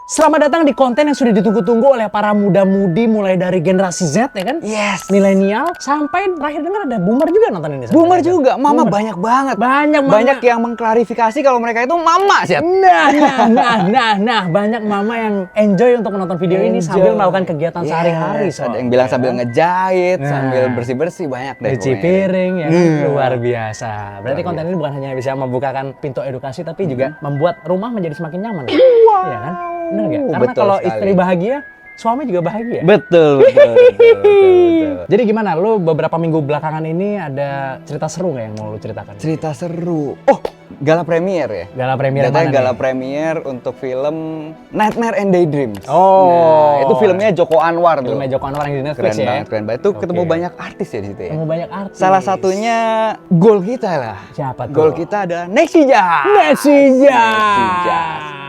Selamat datang di konten yang sudah ditunggu-tunggu oleh para muda-mudi mulai dari generasi Z ya kan? Yes. Milenial sampai terakhir dengar ada boomer juga nonton ini. Boomer juga, mama banyak banget. Banyak yang mengklarifikasi kalau mereka itu mama sih. Nah, banyak mama yang enjoy untuk menonton video ini sambil melakukan kegiatan sehari-hari. Ada yang bilang sambil ngejahit, sambil bersih-bersih, banyak deh. Cuci piring ya kan? Luar biasa. Berarti konten ini bukan hanya bisa membukakan pintu edukasi tapi juga membuat rumah menjadi semakin nyaman. Iya kan? Bener nggak? Karena kalau istri bahagia, suami juga bahagia. Betul. Jadi gimana? Lu beberapa minggu belakangan ini ada cerita seru nggak yang mau lu ceritakan? Cerita seru. Oh, gala premier ya? Gala premier Datanya mana gala nih? premier untuk film Nightmare and Daydreams. Oh. Nah, itu filmnya Joko Anwar tuh. Filmnya Joko Anwar yang di Netflix Keren ya? banget, keren banget. Itu ketemu Oke. banyak artis ya di situ ya. Ketemu banyak artis. Salah satunya goal kita lah. Siapa tuh? Goal kita ada Nexija. Nexija.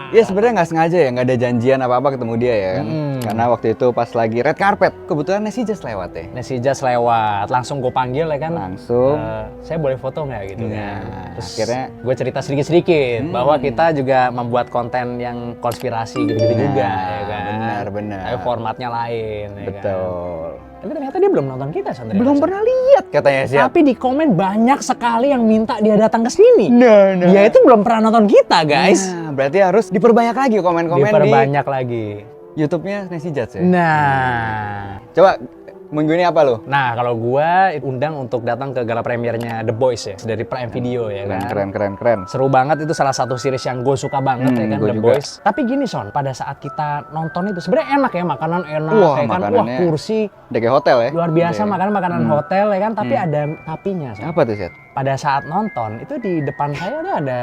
Ya sebenarnya nggak sengaja ya, nggak ada janjian apa-apa ketemu dia ya kan. Karena waktu itu pas lagi red carpet, kebetulan Nexija lewat ya. Nexija lewat, langsung gue panggil ya kan. Langsung. Saya boleh foto nggak gitu kan. Nah, Terus akhirnya gue cerita sedikit-sedikit bahwa kita juga membuat konten yang konspirasi gitu-gitu juga ya kan. benar. Tapi formatnya lain ya kan. Betul. Tapi ternyata dia belum nonton kita Sondre. Belum pernah lihat katanya sih. Tapi di komen banyak sekali yang minta dia datang ke sini. Nah. Dia itu belum pernah nonton kita guys. Nah, berarti harus diperbanyak lagi komen-komen di Diperbanyak lagi. YouTube-nya Nexija ya. Nah, Coba minggu ini apa lo? nah kalau gua undang untuk datang ke gala premiernya The Boys ya dari Prime Video ya kan. Keren. Seru banget, itu salah satu series yang gue suka banget ya kan, gua The juga. Boys. Tapi gini Son, pada saat kita nonton itu sebenarnya enak ya, makanan enak Wah, ya kan, makanannya kursi Udah kayak hotel ya? luar biasa, Iya. makanan hotel ya kan, tapi ada tapinya Son. Apa tuh, Set? Pada saat nonton itu di depan saya tuh ada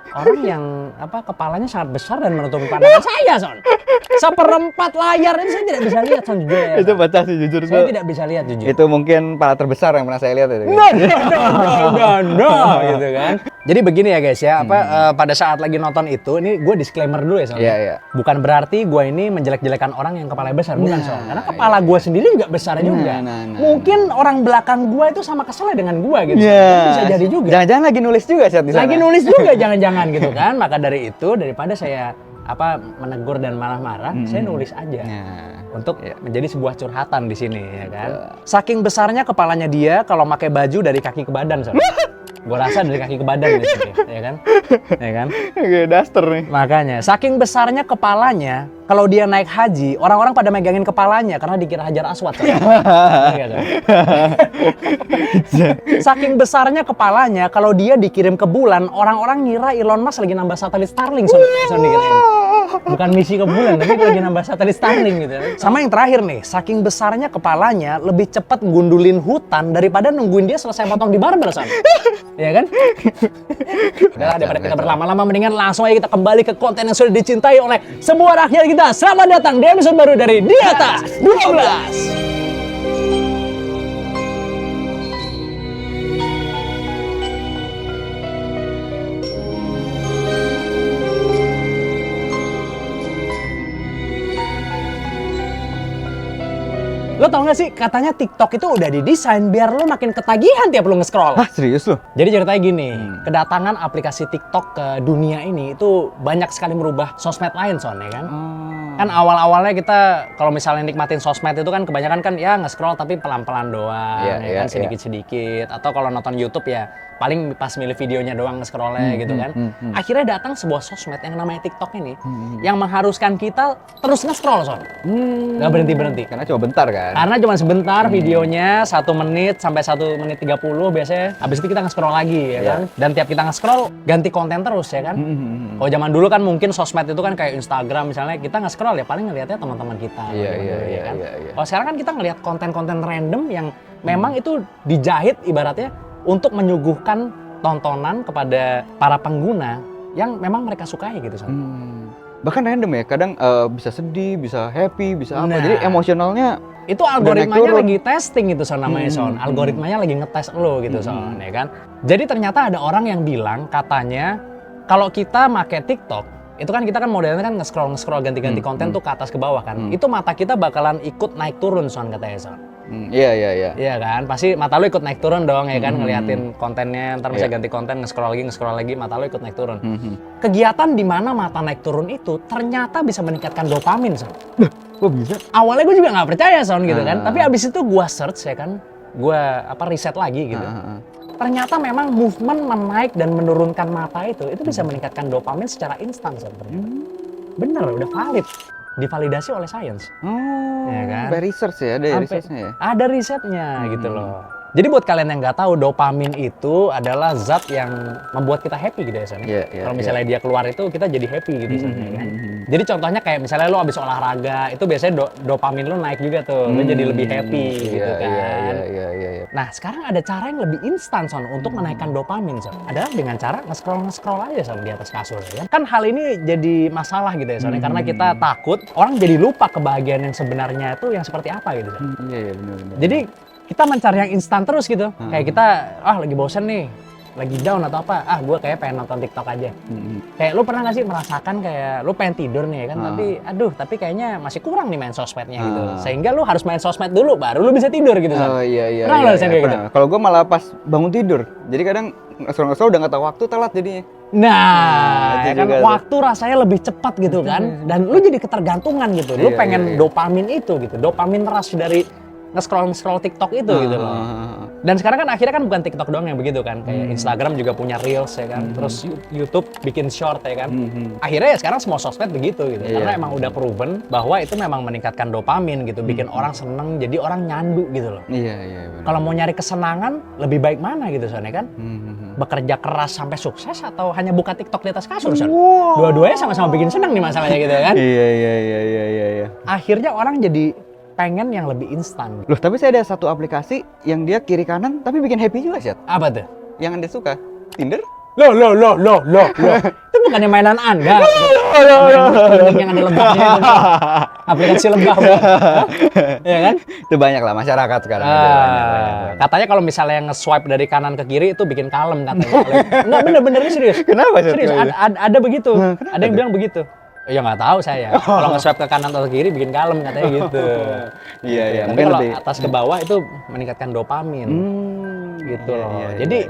orang yang kepalanya sangat besar dan menutupi pandangan saya Son. Seperempat layar itu saya tidak bisa lihat Son, jujur ya. Itu baca sih jujur. Saya tidak bisa lihat jujur. Itu mungkin pala terbesar yang pernah saya lihat itu. No, gitu kan. Jadi begini ya guys ya, pada saat lagi nonton itu, ini gue disclaimer dulu ya Son. Iya. Bukan berarti gue ini menjelek-jelekan orang yang kepalanya besar, bukan Son. Karena kepala gue sendiri juga besar juga. Mungkin orang belakang gue itu sama keselnya dengan gue gitu. Son. Bisa jadi juga. Jangan-jangan lagi nulis juga Set di sana. Lagi nulis juga jangan-jangan gitu kan. Maka dari itu, daripada saya menegur dan marah-marah, saya nulis aja. Untuk menjadi sebuah curhatan di sini ya kan. Saking besarnya kepalanya dia kalau pakai baju dari kaki ke badan Son. Gue rasa dari kaki ke badan di sini, ya kan? Ya kan? Kayak daster nih. Makanya, saking besarnya kepalanya, kalau dia naik haji, orang-orang pada megangin kepalanya karena dikira Hajar Aswad. Son. Iya, Son. Saking besarnya kepalanya, kalau dia dikirim ke bulan, orang-orang ngira Elon Musk lagi nambah satelit Starlink, Son dikirain. Bukan misi ke bulan, tapi lagi nambah satelit Starlink gitu. Sama yang terakhir nih, saking besarnya kepalanya, lebih cepat gundulin hutan daripada nungguin dia selesai potong di barber, Son. Iya kan? Udah, daripada kita berlama-lama, mendingan langsung aja kita kembali ke konten yang sudah dicintai oleh semua rakyat kita. Selamat datang di episode baru dari Di Atas 12. Lo tau gak sih, katanya TikTok itu udah didesain biar lo makin ketagihan tiap lo nge-scroll. Hah, serius lu? Jadi ceritanya gini, kedatangan aplikasi TikTok ke dunia ini itu banyak sekali merubah sosmed lain Son, ya kan? Kan awal-awalnya kita kalau misalnya nikmatin sosmed itu kan kebanyakan kan ya nge-scroll tapi pelan-pelan doang, ya kan, sedikit-sedikit. Atau kalau nonton YouTube ya paling pas milih videonya doang nge-scrollnya gitu kan. Akhirnya datang sebuah sosmed yang namanya TikTok ini yang mengharuskan kita terus nge-scroll Son. Gak berhenti-berhenti. Karena cuma bentar kan? Karena cuma sebentar videonya, 1 menit sampai 1 menit 30 biasanya. Habis itu kita nge-scroll lagi ya kan. Dan tiap kita nge-scroll ganti konten terus ya kan. Kalau zaman dulu kan mungkin sosmed itu kan kayak Instagram misalnya, kita nge-scroll ya paling ngelihatnya teman-teman kita. Iya. Kalau sekarang kan kita ngelihat konten-konten random yang memang itu dijahit ibaratnya untuk menyuguhkan tontonan kepada para pengguna yang memang mereka sukai gitu Son. Bahkan random ya, kadang bisa sedih, bisa happy, bisa apa. Nah. Jadi emosionalnya Itu algoritmanya turun. lagi testing gitu Son namanya Son. Algoritmanya lagi ngetes lo gitu Son, ya kan. Jadi ternyata ada orang yang bilang katanya kalau kita make TikTok, itu kan kita kan modelnya kan nge-scroll ganti-ganti konten tuh ke atas ke bawah kan. Itu mata kita bakalan ikut naik turun Son katanya Son. Iya, iya, iya. Iya kan, pasti mata lu ikut naik turun dong ya kan, ngeliatin kontennya, ntar bisa ganti konten, nge-scroll lagi, mata lu ikut naik turun. Kegiatan di mana mata naik turun itu ternyata bisa meningkatkan dopamin, Son. Kok bisa? Awalnya gue juga nggak percaya, Son, gitu kan. Tapi abis itu gue search ya kan, gue riset lagi gitu. Ternyata memang movement menaik dan menurunkan mata itu bisa meningkatkan dopamin secara instan, Son. Bener, udah valid. Divalidasi oleh sains. Ya kan? Sampai research ya, ada researchnya ya? Ada risetnya gitu loh. Jadi buat kalian yang nggak tahu, dopamin itu adalah zat yang membuat kita happy gitu ya, Son. Kalau misalnya dia keluar itu kita jadi happy gitu, Son, ya kan? Jadi contohnya kayak misalnya lo abis olahraga, itu biasanya dopamin lo naik juga tuh, lo jadi lebih happy gitu kan. Iya. Nah sekarang ada cara yang lebih instan, Son, untuk menaikkan dopamin, Son. Adalah dengan cara nge-scroll aja, Son, di atas kasur. Ya kan hal ini jadi masalah gitu ya, Son, karena kita takut orang jadi lupa kebahagiaan yang sebenarnya itu yang seperti apa gitu, Son. Iya, benar. Jadi kita mencari yang instan terus gitu. Kayak kita, lagi bosen nih, lagi down atau apa, gue kayak pengen nonton TikTok aja. Kayak lu pernah gak sih merasakan kayak lu pengen tidur nih kan, tapi kayaknya masih kurang nih main sosmednya gitu. Sehingga lu harus main sosmed dulu, baru lu bisa tidur gitu. Oh iya. Pernah lu kayak gitu? Kalau gue malah pas bangun tidur, jadi kadang ngesel udah nggak tahu waktu, telat jadinya. Nah, ya kan waktu rasanya lebih cepat gitu kan, dan lu jadi ketergantungan gitu. Lu pengen dopamin itu gitu, dopamin rush dari nge-scroll TikTok itu gitu loh. Dan sekarang kan akhirnya kan bukan TikTok doang yang begitu kan, kayak Instagram juga punya Reels ya kan, terus YouTube bikin short ya kan. Akhirnya ya sekarang semua sosmed begitu gitu, karena emang udah proven bahwa itu memang meningkatkan dopamin gitu, bikin orang seneng, jadi orang nyandu gitu loh. Iya. Kalau mau nyari kesenangan, lebih baik mana gitu, Son, ya kan? Bekerja keras sampai sukses atau hanya buka TikTok di atas kasur, Son? Dua-duanya sama-sama bikin seneng nih masalahnya gitu kan. Iya. Akhirnya orang jadi pengen yang lebih instan. Loh, tapi saya ada satu aplikasi yang dia kiri kanan tapi bikin happy juga, Syat. Apa tuh? Yang Anda suka? Tinder? Loh. Itu bukannya mainan Anda. Yang ada lebahnya itu. Aplikasi lebah. Ya kan? Itu banyak lah masyarakat sekarang. Katanya kalau misalnya nge-swipe dari kanan ke kiri itu bikin kalem katanya. Enggak, bener-bener ini serius. Kenapa, Syat? Serius, ada begitu. Ada yang bilang begitu. Ya nggak tahu saya. Kalau nge-swipe ke kanan atau ke kiri bikin kalem katanya gitu. Iya. Tapi kalau atas ke bawah itu meningkatkan dopamin. Gitu loh. Jadi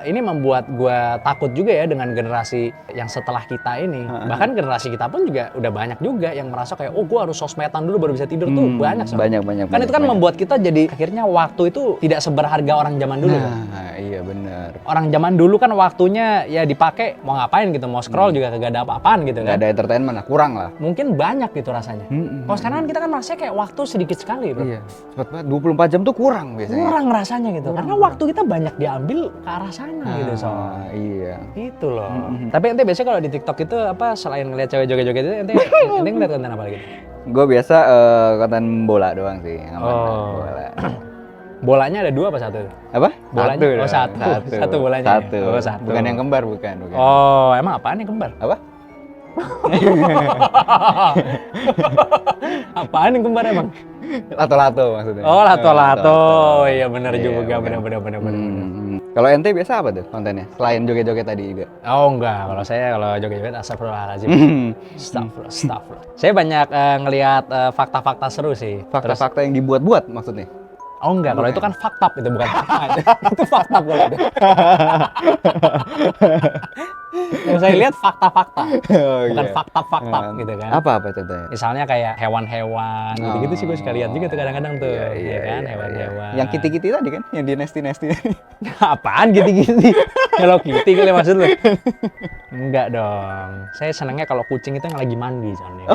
ini membuat gue takut juga ya dengan generasi yang setelah kita ini. Bahkan generasi kita pun juga udah banyak juga yang merasa kayak, gue harus sosmedan dulu baru bisa tidur tuh. Banyak. Banyak. Kan itu kan membuat kita jadi akhirnya waktu itu tidak seberharga orang zaman dulu. Iya benar. Orang zaman dulu kan waktunya ya dipakai mau ngapain gitu, mau scroll juga kagak ada apa-apaan gitu kan. Gak ada entertainment lah, kurang lah. Mungkin banyak gitu rasanya. Kalau sekarang kan kita kan merasa kayak waktu sedikit sekali, bro. Iya. Cepet banget, 24 jam tuh kurang biasanya. Kurang rasanya gitu. Karena waktu kita banyak diambil ke arah sana gitu, Son. Iya. Itu loh. Tapi ente biasanya kalau di TikTok itu apa, selain ngeliat cewek joget-joget itu ente ngeliat konten apa lagi? Gue biasa konten bola doang sih. Bola. Bolanya ada 2 apa 1? Apa? Bolanya? Satu bolanya. Satu. Oh, 1. Bukan yang kembar, bukan. Oh, emang apaan yang kembar? Apa? Apaan yang kembar emang? Lato-lato maksudnya. Oh, lato-lato. Iya benar juga, benar. Kalau ente biasa apa tuh kontennya? Selain joget-joget tadi juga? Oh enggak, kalau joget-joget astagfirullahaladzim. Astagfirullah. Saya banyak ngelihat fakta-fakta seru sih. Fakta-fakta yang dibuat-buat maksudnya? Oh enggak, kalau itu kan fakta, itu bukan fakta. Itu fakta kalau itu. Yang saya lihat fakta-fakta, bukan fakta-fakta gitu kan. Apa contohnya? Misalnya kayak hewan-hewan, gitu-gitu sih gue suka lihat juga tuh kadang-kadang tuh. Iya kan, hewan-hewan. Yang kiti-kiti tadi kan, yang di nesti-nesti. Apaan kiti-kiti? Kalau kiti kali maksud lu? Enggak dong. Saya senangnya kalau kucing itu yang lagi mandi, soalnya.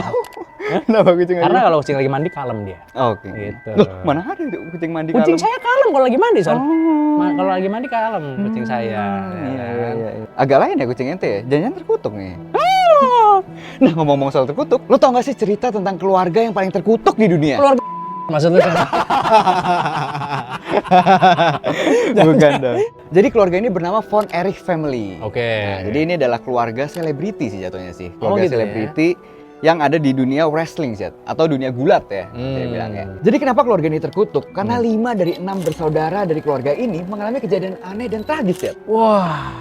Kenapa kucing? Karena kalau kucing lagi mandi kalem dia. Oke. Gitu. Loh, mana ada kucing mandi kalem? Kucing saya kalem kalau lagi mandi, Son. Kalau lagi mandi kalem kucing saya. Iya. Agak lain ya kucing ente ya? Jangan terkutuk nih. Nah, ngomong-ngomong soal terkutuk, lo tau gak sih cerita tentang keluarga yang paling terkutuk di dunia? Keluarga maksudnya. Bukan dong. Jadi keluarga ini bernama Von Erich Family. Oke. Nah, jadi ini adalah keluarga selebriti sih jatuhnya sih. Keluarga gitu selebriti yang ada di dunia wrestling Zat, atau dunia gulat ya, saya bilangnya. Jadi kenapa keluarga ini terkutuk? Karena 5 dari 6 bersaudara dari keluarga ini mengalami kejadian aneh dan tragis Zat. Wah,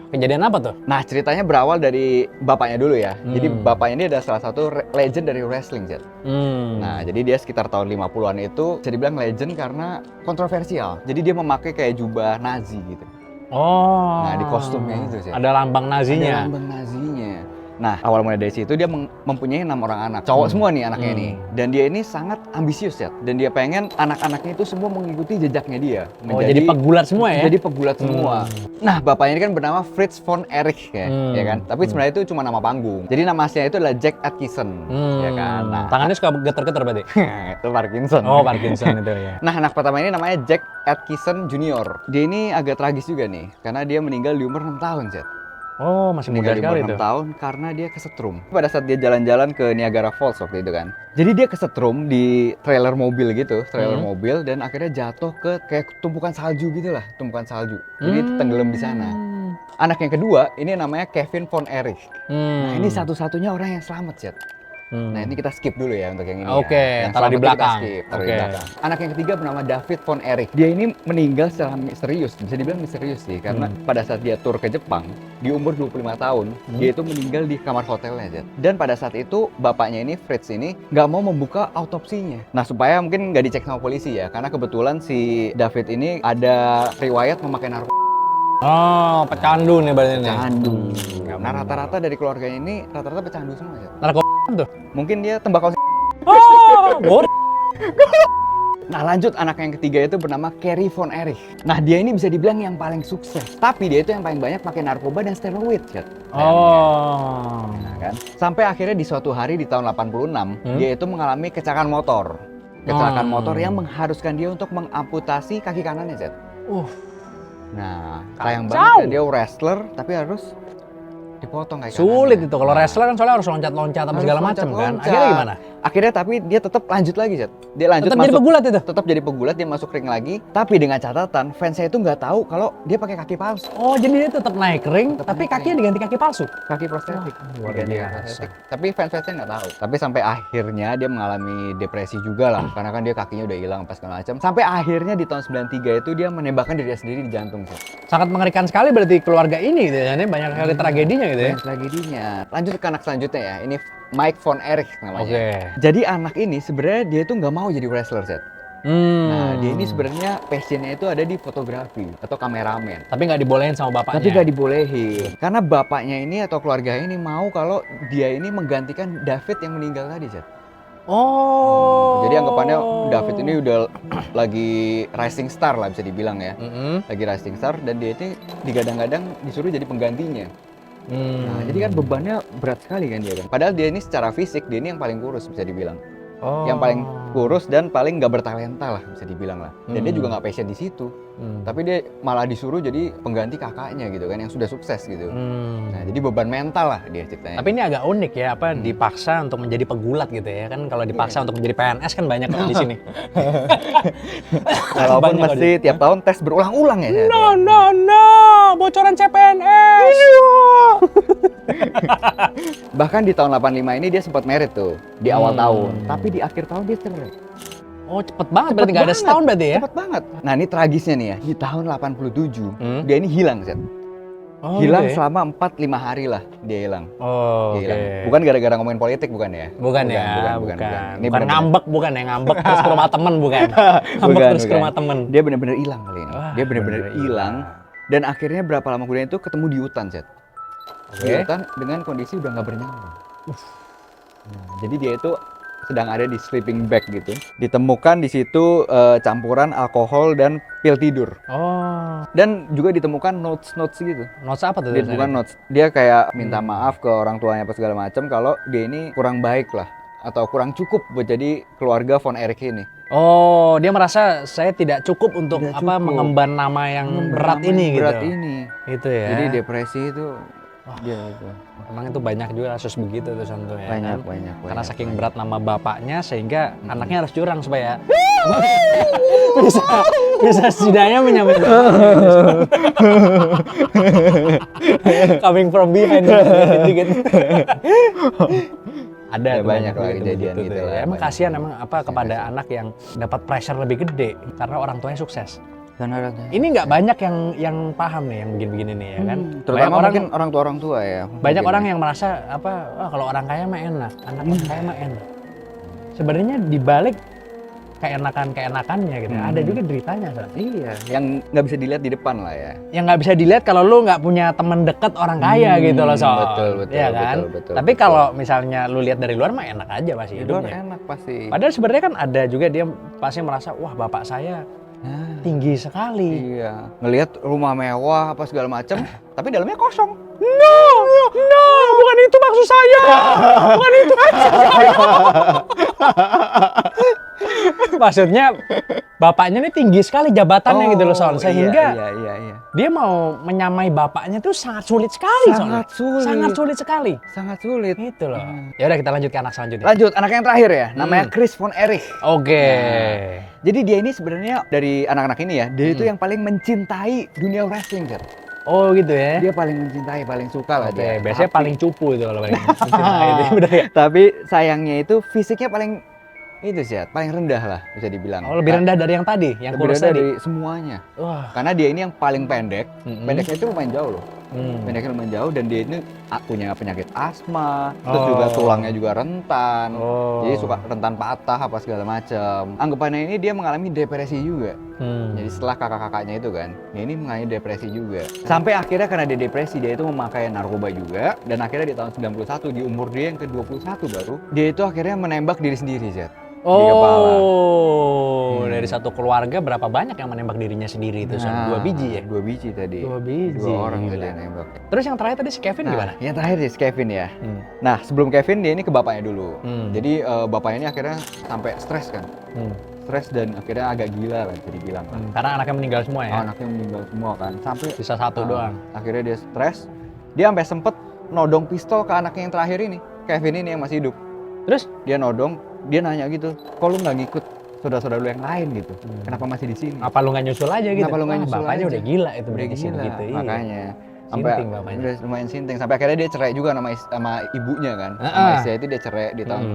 Kejadian apa tuh? Nah, ceritanya berawal dari bapaknya dulu ya. Jadi Hmm. bapaknya ini adalah salah satu legend dari wrestling, Jet. Nah, jadi dia sekitar tahun 50-an itu bisa dibilang legend karena kontroversial. Jadi dia memakai kayak jubah Nazi gitu. Oh. Nah, di kostumnya itu sih. Ada lambang Nazinya. Ada lambang Nazinya. Nah, awal mulai dari situ dia mempunyai 6 orang anak. Cowok semua nih anaknya ini. Dan dia ini sangat ambisius ya. Dan dia pengen anak-anaknya itu semua mengikuti jejaknya dia. Oh, jadi pegulat semua ya? Jadi pegulat semua. Nah, bapaknya ini kan bernama Fritz von Erich ya kan? Tapi sebenarnya itu cuma nama panggung. Jadi nama aslinya itu adalah Jack Atkinson, ya kan? Nah, Tangannya suka geter-geter berarti? itu Parkinson. Oh, Parkinson itu ya. Nah, anak pertama ini namanya Jack Atkinson Junior. Dia ini agak tragis juga nih, karena dia meninggal di umur 6 tahun, Jet. Oh, masih muda Meninggal di sekali umur itu. 6 tahun karena dia kesetrum. Pada saat dia jalan-jalan ke Niagara Falls waktu itu kan. Jadi dia kesetrum di trailer mobil gitu, mobil dan akhirnya jatuh ke kayak tumpukan salju gitu lah, tumpukan salju. Jadi tenggelam di sana. Anak yang kedua ini namanya Kevin von Erich. Nah, ini satu-satunya orang yang selamat, Jet. Nah, ini kita skip dulu ya untuk yang ini. Oke, ya. Yang taruh di selamat itu belakang. kita skip, taruh di belakang. Anak yang ketiga bernama David von Erich. Dia ini meninggal secara misterius, bisa dibilang misterius sih, karena pada saat dia tur ke Jepang di umur 25 tahun, dia itu meninggal di kamar hotelnya, Jet. Dan pada saat itu bapaknya ini Fritz ini nggak mau membuka autopsinya. Nah, supaya mungkin nggak dicek sama polisi ya, karena kebetulan si David ini ada riwayat memakai narkoba. Oh, pecandu nih berarti nih. Pecandu. Nah, rata-rata dari keluarganya ini rata-rata pecandu semua, Jet. Narkoba tuh. Mungkin dia tembakau. Oh, bor. Nah, lanjut anak yang ketiga itu bernama Carrie von Erich. Nah, dia ini bisa dibilang yang paling sukses. Tapi dia itu yang paling banyak pakai narkoba dan steroid, Jet. Oh. Nah, kan? Sampai akhirnya di suatu hari di tahun 86, dia itu mengalami kecelakaan motor. Kecelakaan motor yang mengharuskan dia untuk mengamputasi kaki kanannya, Jet. Nah, sayang banget ya, dia wrestler tapi harus dipotong kayak Sulit kanannya. itu. Kalau wrestler kan soalnya harus loncat-loncat apa Harus segala macam kan. loncat-loncat. Akhirnya gimana? Akhirnya tapi dia tetap lanjut lagi, Jet. Dia lanjut Tetap jadi masuk pegulat itu. tetap jadi pegulat, dia masuk ring lagi, tapi dengan catatan fansnya itu nggak tahu kalau dia pakai kaki palsu, Oh, jadi dia tetap naik ring, Tetap tapi naik kakinya diganti kaki palsu. kaki prostetik. luar Diganti biasa. prostetik. Tapi fans-fansnya nggak tahu. Tapi sampai akhirnya dia mengalami depresi juga lah, karena kan dia kakinya udah hilang pas segala macam. Sampai akhirnya di tahun 93 itu dia menembakkan dirinya sendiri di jantung, Jet. Sangat mengerikan sekali berarti keluarga ini gitu ya. Ini banyak sekali tragedinya gitu ya. Banyak tragedinya. Lanjut ke anak selanjutnya ya. Ini Mike von Erich namanya. Oke. Jadi anak ini sebenarnya dia tuh nggak mau jadi wrestler, Jet. Nah, dia ini sebenarnya passionnya itu ada di fotografi atau kameramen. Tapi nggak dibolehin sama bapaknya. Tapi nggak dibolehin. Karena bapaknya ini atau keluarganya ini mau kalau dia ini menggantikan David yang meninggal tadi, Jet. Oh. Jadi anggapannya David ini udah lagi rising star lah bisa dibilang ya. Lagi rising star dan dia ini digadang-gadang disuruh jadi penggantinya. Nah, jadi kan bebannya berat sekali kan dia kan. Padahal dia ini secara fisik dia ini yang paling kurus bisa dibilang. Oh. Yang paling kurus dan paling nggak bertalenta lah bisa dibilang lah. Dan dia juga nggak passion di situ. Tapi dia malah disuruh jadi pengganti kakaknya gitu kan yang sudah sukses gitu. Nah, jadi beban mental lah dia ceritanya. Tapi ini agak unik ya, apa dipaksa untuk menjadi pegulat gitu ya kan. Kalau dipaksa untuk menjadi PNS kan banyak di sini. Walaupun Banyak mesti tiap tahun tes berulang-ulang ya. No, bocoran CPNS. Bahkan di tahun 85 ini dia sempat merit tuh di awal tahun, tapi di akhir tahun dia cerai. Oh, cepet banget berarti nggak ada setahun berarti ya? Cepet banget. Nah, ini tragisnya nih ya. Di tahun 87 dia ini hilang, Zed. Oh, Hilang gitu ya? selama 4-5 hari lah dia hilang. Oh, Dia oke. hilang. Bukan gara-gara ngomongin politik, bukan ya? Bukan ya, Bukan. bukan. Ini Bukan bener-bener- ngambek, bukan ya, ngambek terus ke rumah temen, bukan. Ngambek Bukan, terus ke bukan. rumah temen. Dia benar-benar hilang kali ini. Wah, Dia benar-benar bener-bener hilang. Dan akhirnya berapa lama kemudian itu ketemu di hutan, Zed. Di Oke. hutan dengan kondisi udah nggak bernyawa. Nah, jadi dia itu sedang ada di sleeping bag gitu. Ditemukan di situ campuran alkohol dan pil tidur. Oh, Dan juga ditemukan notes-notes gitu. notes apa tuh? Ditemukan notes. Dia kayak minta maaf ke orang tuanya apa segala macam kalau dia ini kurang baik lah atau kurang cukup buat jadi keluarga von Erich ini. Oh, dia merasa saya tidak cukup untuk Tidak apa cukup. mengemban nama yang berat ini Berat gitu. ini. Itu ya. Jadi depresi itu dia itu. Emang itu banyak juga kasus begitu tuh Santo ya. Banyak, kan? banyak. Karena banyak, saking banyak. berat nama bapaknya sehingga anaknya harus curang supaya bisa bisa setidaknya menyambut coming from behind gitu. Ada Ya, tuh banyak lah begitu kejadian tuh gitu ya. lah, Emang banyak. kasihan emang apa kepada anak yang dapat pressure lebih gede karena orang tuanya sukses. Ini nggak banyak yang paham nih yang begini-begini nih ya kan. Terutama Banyak mungkin orang tua ya. banyak mungkin orang ya. yang merasa apa, kalau orang kaya mah enak, anak orang kaya mah enak. Sebenarnya dibalik keenakannya gitu, ada juga deritanya. Son. Iya, yang nggak bisa dilihat di depan lah ya. Yang nggak bisa dilihat kalau lu nggak punya teman dekat orang kaya gitu loh, Son. Betul, Iya kan? betul. Tapi kalau misalnya lu lihat dari luar mah enak aja pasti Di luar hidupnya. enak pasti. Padahal sebenarnya kan ada juga dia pasti merasa, wah bapak saya tinggi sekali. Iya, ngelihat rumah mewah apa segala macam, tapi dalamnya kosong. No, bukan itu maksud saya. Bukan itu maksud saya. Maksudnya bapaknya ini tinggi sekali jabatannya gitu loh, Son. Sehingga iya. dia mau menyamai bapaknya tuh sangat sulit sekali, Son. Sangat sulit sekali. Sangat sulit. Itu loh. Ya udah kita lanjut ke anak selanjutnya. Lanjut, anak yang terakhir ya, namanya Chris Von Erich. Oke. Jadi dia ini sebenarnya dari anak-anak ini ya, dia itu yang paling mencintai dunia wrestling, Sir. Oh gitu ya. Dia paling mencintai, paling suka lah Oke, dia. biasanya paling cupu itu kalau paling mencintai itu, bener ya? Tapi sayangnya itu fisiknya paling itu sih, paling rendah lah bisa dibilang. Oh, lebih rendah dari yang tadi, yang lebih kurus rendah tadi. dari semuanya. Wah. Karena dia ini yang paling pendek. Mm-mm. Pendeknya itu lumayan jauh loh. Pendeknya lumayan jauh dan dia ini punya penyakit asma, terus juga tulangnya juga rentan. Jadi suka rentan patah apa segala macam. Anggapannya ini dia mengalami depresi juga. Jadi setelah kakak-kakaknya itu kan, dia ini mengalami depresi juga. Sampai akhirnya karena dia depresi, dia itu memakai narkoba juga. Dan akhirnya di tahun 91, di umur dia yang ke-21 baru, dia itu akhirnya menembak diri sendiri, Zed. Di kepala. Dari satu keluarga berapa banyak yang menembak dirinya sendiri itu, Son? 2 biji ya? 2 biji tadi. 2 biji. 2 orang gila. tadi yang nembak. Terus yang terakhir tadi si Kevin gimana? Yang terakhir si Kevin ya. Nah, sebelum Kevin dia ini ke bapaknya dulu. Jadi bapaknya ini akhirnya sampai stres kan. Stres dan akhirnya agak gila lah bisa dibilang kan. Karena anaknya meninggal semua ya? Anaknya meninggal semua kan. Sampai Sisa satu doang. Akhirnya dia stres. Dia sampai sempet nodong pistol ke anaknya yang terakhir ini. Kevin ini yang masih hidup. Terus? Dia nodong, dia nanya gitu, kok lu nggak ngikut saudara-saudara lu yang lain gitu? Kenapa masih di sini? Apa lu nggak nyusul aja gitu? Kenapa lu nggak nyusul bapaknya aja? udah gila itu Udah berarti sini gila, gitu. Iya. makanya. Sampai Sinting bapaknya. udah lumayan sinting. Sampai akhirnya dia cerai juga sama ibunya kan. Sama istrinya itu dia cerai di tahun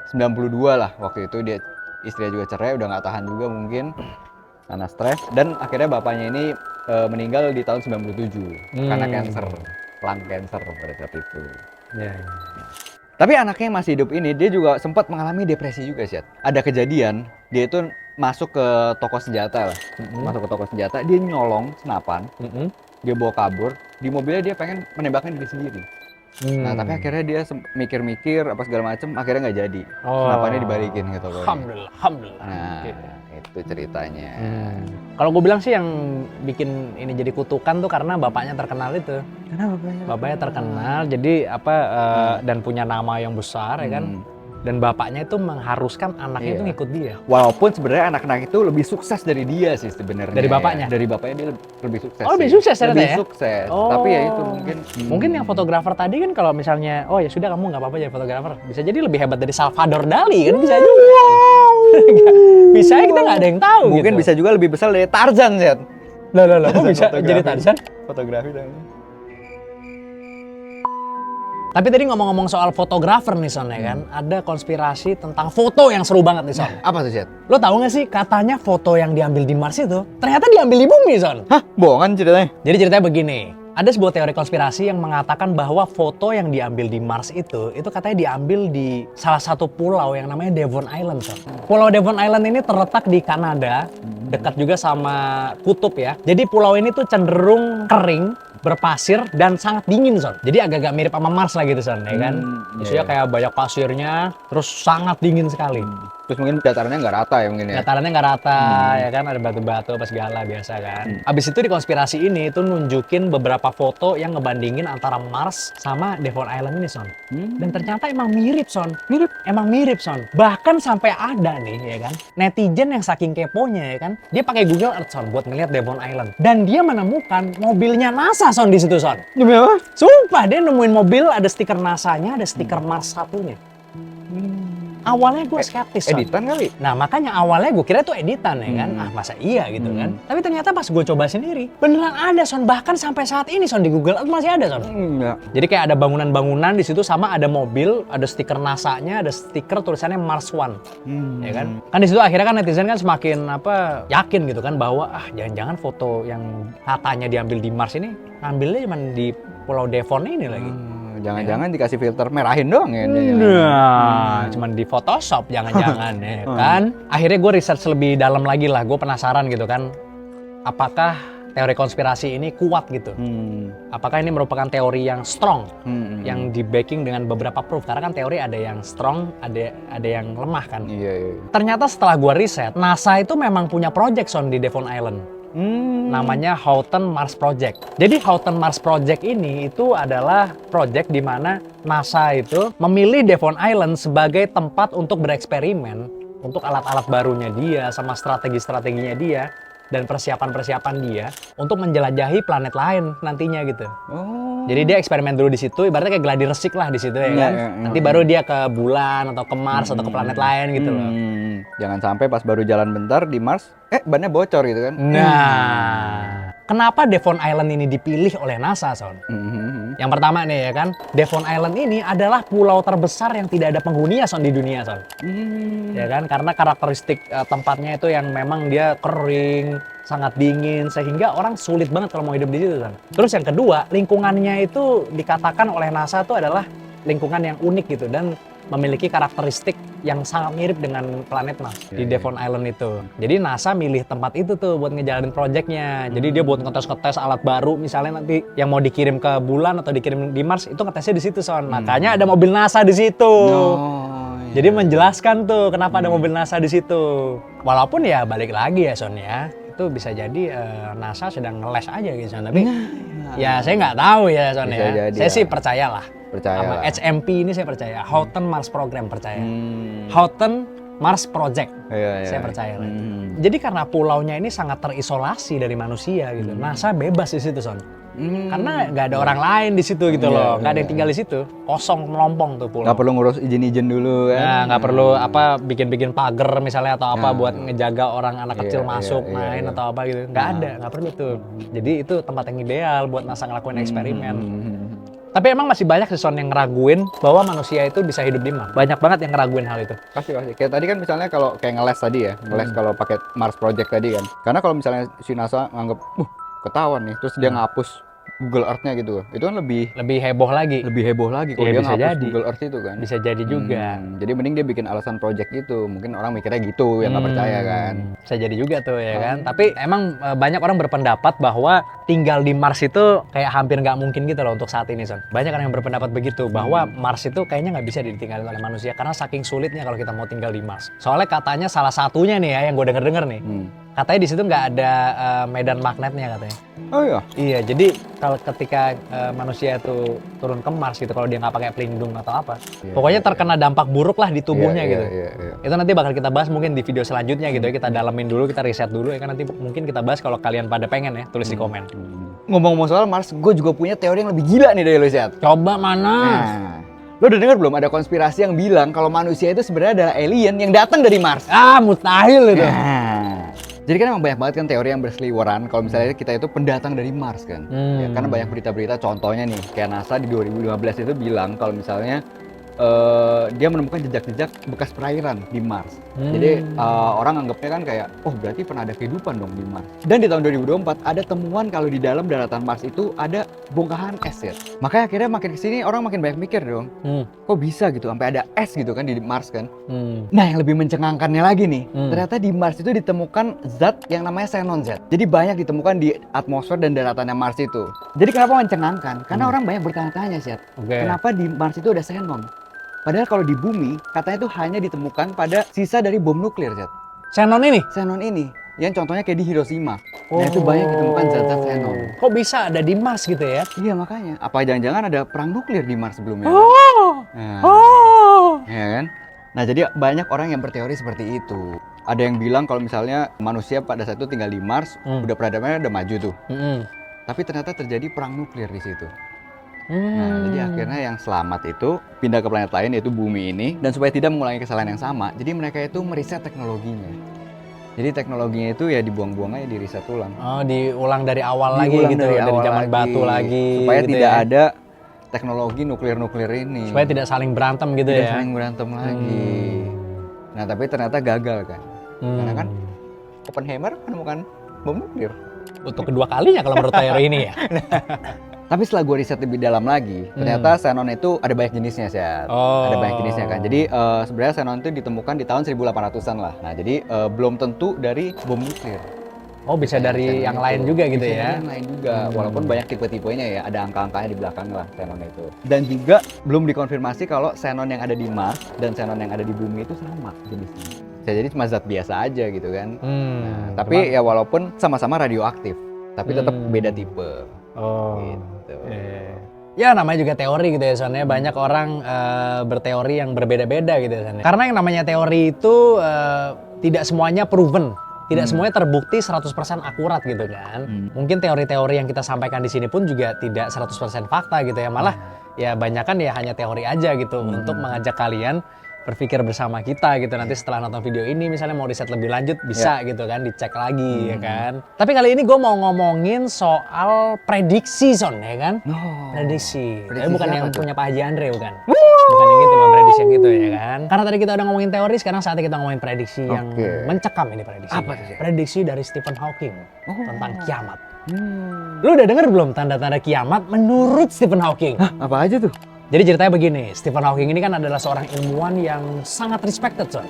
92 lah waktu itu. Dia istrinya juga cerai, udah nggak tahan juga mungkin karena stres. Dan akhirnya bapaknya ini meninggal di tahun 97 karena cancer, lung cancer pada saat itu. Ya. Tapi anaknya yang masih hidup ini, dia juga sempat mengalami depresi juga, Syed. Ada kejadian, dia itu masuk ke toko senjata lah. Masuk ke toko senjata, dia nyolong senapan, dia bawa kabur, di mobilnya dia pengen menembakkan diri sendiri. Nah, tapi akhirnya dia mikir-mikir apa segala macam, akhirnya nggak jadi. Senapannya dibalikin ke tokonya. Alhamdulillah. Nah, itu ceritanya. Kalau gue bilang sih yang bikin ini jadi kutukan tuh karena bapaknya terkenal itu. Kenapa Bapaknya terkenal, jadi apa dan punya nama yang besar ya kan. Dan bapaknya itu mengharuskan anaknya itu ngikut dia. Walaupun sebenarnya anak-anak itu lebih sukses dari dia sih sebenarnya. Dari bapaknya? Dari bapaknya dia lebih sukses. Oh, lebih sih. sukses ternyata lebih ya? sukses. Oh. Tapi ya itu mungkin. Mungkin yang fotografer tadi kan kalau misalnya, oh ya sudah kamu nggak apa-apa jadi fotografer. Bisa jadi lebih hebat dari Salvador Dali kan bisa juga. Bisa kita nggak ada yang tahu. Mungkin gitu. bisa juga lebih besar dari Tarzan, Zed. Lah, kok bisa jadi Tarzan? Fotografi namanya. Tapi tadi ngomong-ngomong soal fotografer nih Son ya kan, ada konspirasi tentang foto yang seru banget nih Son. Apa tuh, Zed? Lo tahu nggak sih katanya foto yang diambil di Mars itu ternyata diambil di bumi Son. Hah? Bohongan ceritanya? Jadi ceritanya begini. Ada sebuah teori konspirasi yang mengatakan bahwa foto yang diambil di Mars itu katanya diambil di salah satu pulau yang namanya Devon Island, Son. Pulau Devon Island ini terletak di Kanada, dekat juga sama kutub ya. Jadi pulau ini tuh cenderung kering, berpasir, dan sangat dingin, Son. Jadi agak-agak mirip sama Mars lah gitu, Son, ya kan? Isinya kayak banyak pasirnya, terus sangat dingin sekali. Terus mungkin datarannya nggak rata ya mungkin ya? Datarannya nggak rata, ya kan? Ada batu-batu apa segala biasa kan. Abis itu di konspirasi ini itu nunjukin beberapa foto yang ngebandingin antara Mars sama Devon Island ini, Son. Dan ternyata emang mirip, Son. Emang mirip, Son. Bahkan sampai ada nih, ya kan? Netizen yang saking keponya, ya kan? Dia pakai Google Earth, Son, buat ngeliat Devon Island. Dan dia menemukan mobilnya NASA, Son, di situ, Son. Demi apa? Sumpah, dia nemuin mobil ada stiker NASA-nya, ada stiker Mars satunya. Awalnya gue skeptis, Son. Editan kali? Nah makanya awalnya gue kira itu editan ya kan, masa iya gitu kan. Tapi ternyata pas gue coba sendiri, beneran ada Son, bahkan sampai saat ini Son di Google Earth masih ada Son. Enggak. Jadi kayak ada bangunan-bangunan di situ sama ada mobil, ada stiker NASA-nya, ada stiker tulisannya Mars One, ya kan. Kan di situ akhirnya kan netizen kan semakin yakin gitu kan bahwa jangan-jangan foto yang katanya diambil di Mars ini ngambilnya cuma di Pulau Devon ini lagi. Jangan-jangan dikasih filter merahin doang ya? Nah, cuman di Photoshop jangan-jangan ya kan. Akhirnya gue research lebih dalam lagi lah, gue penasaran gitu kan. Apakah teori konspirasi ini kuat gitu? Apakah ini merupakan teori yang strong, yang di backing dengan beberapa proof? Karena kan teori ada yang strong, ada yang lemah kan. Iya. Ternyata setelah gue riset, NASA itu memang punya project Son di Devon Island. Namanya Houghton Mars Project. Jadi Houghton Mars Project ini itu adalah project di mana NASA itu memilih Devon Island sebagai tempat untuk bereksperimen untuk alat-alat barunya dia sama strategi-strateginya dia dan persiapan-persiapan dia untuk menjelajahi planet lain nantinya gitu. Jadi dia eksperimen dulu di situ, ibaratnya kayak gladi resik lah di situ ya kan. Nanti baru dia ke bulan atau ke Mars atau ke planet lain gitu loh. Jangan sampai pas baru jalan bentar di Mars, bannya bocor gitu kan. Nah, kenapa Devon Island ini dipilih oleh NASA, Son? Yang pertama nih ya kan, Devon Island ini adalah pulau terbesar yang tidak ada penghuninya Son di dunia, Son. Ya kan, karena karakteristik tempatnya itu yang memang dia kering, sangat dingin, sehingga orang sulit banget kalau mau hidup di situ, Son. Terus yang kedua, lingkungannya itu dikatakan oleh NASA itu adalah lingkungan yang unik gitu dan memiliki karakteristik yang sangat mirip dengan planet Mars di Devon Island itu. Jadi NASA milih tempat itu tuh buat ngejalanin proyeknya. Jadi dia buat ngetes alat baru, misalnya nanti yang mau dikirim ke bulan atau dikirim di Mars itu ngetesnya di situ Son. Makanya ada mobil NASA di situ. Jadi menjelaskan tuh kenapa ada mobil NASA di situ. Walaupun ya balik lagi ya Son ya, itu bisa jadi NASA sedang ngeles aja gitu Son. Tapi ya saya nggak tahu ya Son ya. Saya sih percayalah. Sama HMP ini saya percaya, Houghton Mars Program percaya, Houghton Mars Project, saya percaya. Jadi karena pulaunya ini sangat terisolasi dari manusia gitu, NASA bebas di situ Son, karena nggak ada orang lain di situ gitu loh, nggak ada yang tinggal di situ, kosong melompong tuh pulau. Nggak perlu ngurus izin dulu kan? Nah, nggak perlu bikin pagar misalnya atau apa buat ngejaga orang anak kecil masuk main atau apa gitu, nggak perlu tuh. Jadi itu tempat yang ideal buat NASA ngelakuin eksperimen. Tapi emang masih banyak sih Son yang ngeraguin bahwa manusia itu bisa hidup di Mars. Banyak banget yang ngeraguin hal itu. Pasti. Kayak tadi kan misalnya kalau kayak ngeles tadi ya, ngeles kalau pakai Mars Project tadi kan. Karena kalau misalnya si NASA nganggep, ketahuan nih, terus dia ngapus Google Earth-nya gitu. Itu kan lebih heboh lagi. Lebih heboh lagi kalau dia ngapus Google Earth itu kan. Bisa jadi juga. Jadi mending dia bikin alasan project itu. Mungkin orang mikirnya gitu, yang nggak percaya kan. Bisa jadi juga tuh ya kan. Tapi emang banyak orang berpendapat bahwa tinggal di Mars itu kayak hampir nggak mungkin gitu loh untuk saat ini Son. Banyak orang yang berpendapat begitu bahwa Mars itu kayaknya nggak bisa ditinggalin oleh manusia karena saking sulitnya kalau kita mau tinggal di Mars. Soalnya katanya salah satunya nih ya yang gue denger nih. Katanya di situ nggak ada medan magnetnya katanya. Oh iya? Iya, jadi kalau ketika manusia itu turun ke Mars gitu, kalau dia nggak pakai pelindung atau apa, pokoknya terkena dampak buruk lah di tubuhnya gitu. Itu nanti bakal kita bahas mungkin di video selanjutnya gitu ya, kita dalamin dulu, kita riset dulu ya kan, nanti mungkin kita bahas kalau kalian pada pengen ya, tulis di komen. Ngomong-ngomong soal Mars, gue juga punya teori yang lebih gila nih dari lu, Syat. Coba mana? Lo udah dengar belum ada konspirasi yang bilang kalau manusia itu sebenarnya adalah alien yang datang dari Mars? Mustahil itu. Jadi kan emang banyak banget kan teori yang berseliweran kalau misalnya kita itu pendatang dari Mars kan. Ya, karena banyak berita-berita contohnya nih, kayak NASA di 2015 itu bilang kalau misalnya dia menemukan jejak-jejak bekas perairan di Mars. Jadi orang anggapnya kan kayak, oh berarti pernah ada kehidupan dong di Mars. Dan di tahun 2024 ada temuan kalau di dalam daratan Mars itu ada bongkahan es ya. Makanya akhirnya makin kesini orang makin banyak mikir dong, kok bisa gitu sampai ada es gitu kan di Mars kan. Nah yang lebih mencengangkannya lagi nih, ternyata di Mars itu ditemukan zat yang namanya xenon Z. Jadi banyak ditemukan di atmosfer dan daratannya Mars itu. Jadi kenapa mencengangkan? Karena orang banyak bertanya-tanya sih, kenapa di Mars itu ada xenon? Padahal kalau di bumi, katanya itu hanya ditemukan pada sisa dari bom nuklir, Zat. Xenon ini? Xenon ini, yang contohnya kayak di Hiroshima. Nah itu banyak ditemukan zat-zat xenon. Kok bisa ada di Mars gitu ya? Iya makanya, apa jangan-jangan ada perang nuklir di Mars sebelumnya? Ya kan? Nah jadi banyak orang yang berteori seperti itu. Ada yang bilang kalau misalnya manusia pada saat itu tinggal di Mars, udah peradabannya udah maju tuh. Tapi ternyata terjadi perang nuklir di situ. Nah, jadi akhirnya yang selamat itu pindah ke planet lain yaitu bumi ini, dan supaya tidak mengulangi kesalahan yang sama, jadi mereka itu meriset teknologinya. Jadi teknologinya itu ya dibuang-buang aja, di riset ulang. Oh, diulang dari awal lagi Diulang gitu, dari dari awal zaman lagi, batu lagi. supaya gitu tidak ya. ada teknologi nuklir ini. Supaya tidak saling berantem gitu tidak ya. saling berantem lagi. Nah, tapi ternyata gagal kan. Karena kan Oppenheimer menemukan bom nuklir. Untuk kedua kalinya kalau menurut teori ini ya. Tapi setelah gue riset lebih dalam lagi, ternyata xenon itu ada banyak jenisnya sih. Oh. Ada banyak jenisnya kan. Jadi sebenarnya xenon itu ditemukan di tahun 1800-an lah. Nah, jadi belum tentu dari bom nuklir. Oh, bisa dari yang lain juga gitu bisa ya. dari yang lain juga, walaupun banyak tipe-tipenya ya, ada angka-angkanya di belakang lah xenon itu. Dan juga belum dikonfirmasi kalau xenon yang ada di Mars dan xenon yang ada di bumi itu sama jenisnya. Jadi cuma zat biasa aja gitu kan. Nah, tapi ya walaupun sama-sama radioaktif, tapi tetap beda tipe. Oh. Gitu. Ya namanya juga teori gitu ya, soalnya banyak orang berteori yang berbeda-beda gitu ya. Soalnya. Karena yang namanya teori itu tidak semuanya proven. Tidak semuanya terbukti 100% akurat gitu kan. Mungkin teori-teori yang kita sampaikan di sini pun juga tidak 100% fakta gitu ya. Malah ya banyakan ya hanya teori aja gitu untuk mengajak kalian berpikir bersama kita gitu. Nanti setelah nonton video ini misalnya mau riset lebih lanjut bisa gitu kan, dicek lagi ya kan. Tapi kali ini gue mau ngomongin soal prediksi Son ya kan. Prediksi. Tapi bukan yang punya Pak Haji Andre bukan. Bukan yang gitu, Bang, prediksi yang gitu ya kan. Karena tadi kita udah ngomongin teori, sekarang saatnya kita ngomongin prediksi yang mencekam ini prediksi. Apa sih? Prediksi dari Stephen Hawking tentang kiamat. Lu udah denger belum tanda-tanda kiamat menurut Stephen Hawking? Apa aja tuh? Jadi ceritanya begini, Stephen Hawking ini kan adalah seorang ilmuwan yang sangat respected, Son.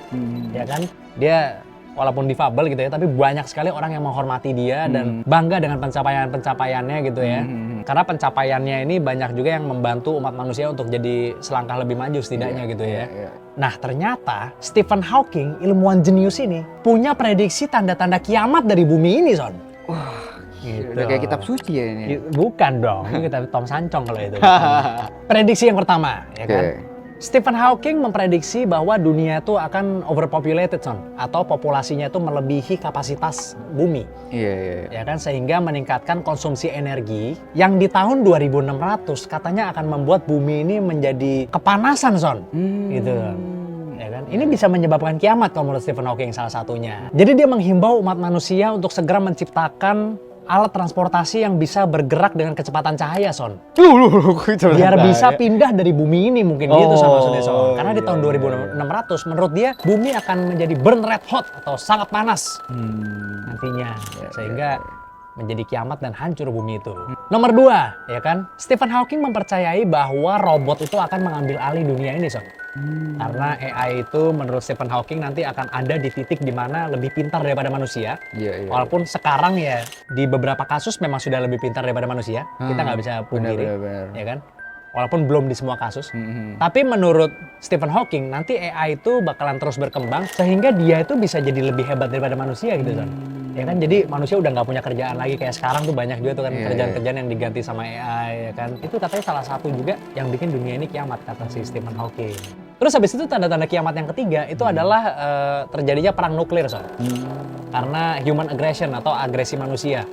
Ya kan? Dia walaupun difabel gitu ya, tapi banyak sekali orang yang menghormati dia dan bangga dengan pencapaian-pencapaiannya gitu ya. Karena pencapaiannya ini banyak juga yang membantu umat manusia untuk jadi selangkah lebih maju setidaknya gitu ya. Nah, ternyata Stephen Hawking, ilmuwan jenius ini, punya prediksi tanda-tanda kiamat dari bumi ini, Son. Wah, gitu. udah kayak kitab suci ya ini. Bukan dong, ini kita Tom Sancong kalau itu. Prediksi yang pertama, ya kan? Stephen Hawking memprediksi bahwa dunia itu akan overpopulated, Son, atau populasinya itu melebihi kapasitas bumi. Iya. Ya kan, sehingga meningkatkan konsumsi energi yang di tahun 2600 katanya akan membuat bumi ini menjadi kepanasan, Son. Gitu. Ya kan? Ini bisa menyebabkan kiamat kalau menurut Stephen Hawking salah satunya. Jadi dia menghimbau umat manusia untuk segera menciptakan alat transportasi yang bisa bergerak dengan kecepatan cahaya, Son. Biar bisa pindah dari bumi ini mungkin gitu Son maksudnya, Son. Karena di tahun 2600 menurut dia bumi akan menjadi burn red hot atau sangat panas nantinya. Sehingga menjadi kiamat dan hancur bumi itu. Nomor 2, ya kan? Stephen Hawking mempercayai bahwa robot itu akan mengambil alih dunia ini, Son. Karena AI itu menurut Stephen Hawking nanti akan ada di titik di mana lebih pintar daripada manusia. Walaupun sekarang ya di beberapa kasus memang sudah lebih pintar daripada manusia. Kita nggak bisa pungkiri, ya kan? Walaupun belum di semua kasus. Tapi menurut Stephen Hawking nanti AI itu bakalan terus berkembang sehingga dia itu bisa jadi lebih hebat daripada manusia gitu kan. Ya kan, jadi manusia udah nggak punya kerjaan lagi kayak sekarang tuh banyak juga tuh kan kerjaan-kerjaan yang diganti sama AI ya kan. Itu katanya salah satu juga yang bikin dunia ini kiamat kata si Stephen Hawking. Terus habis itu tanda-tanda kiamat yang ketiga itu adalah terjadinya perang nuklir, Son. Karena human aggression atau agresi manusia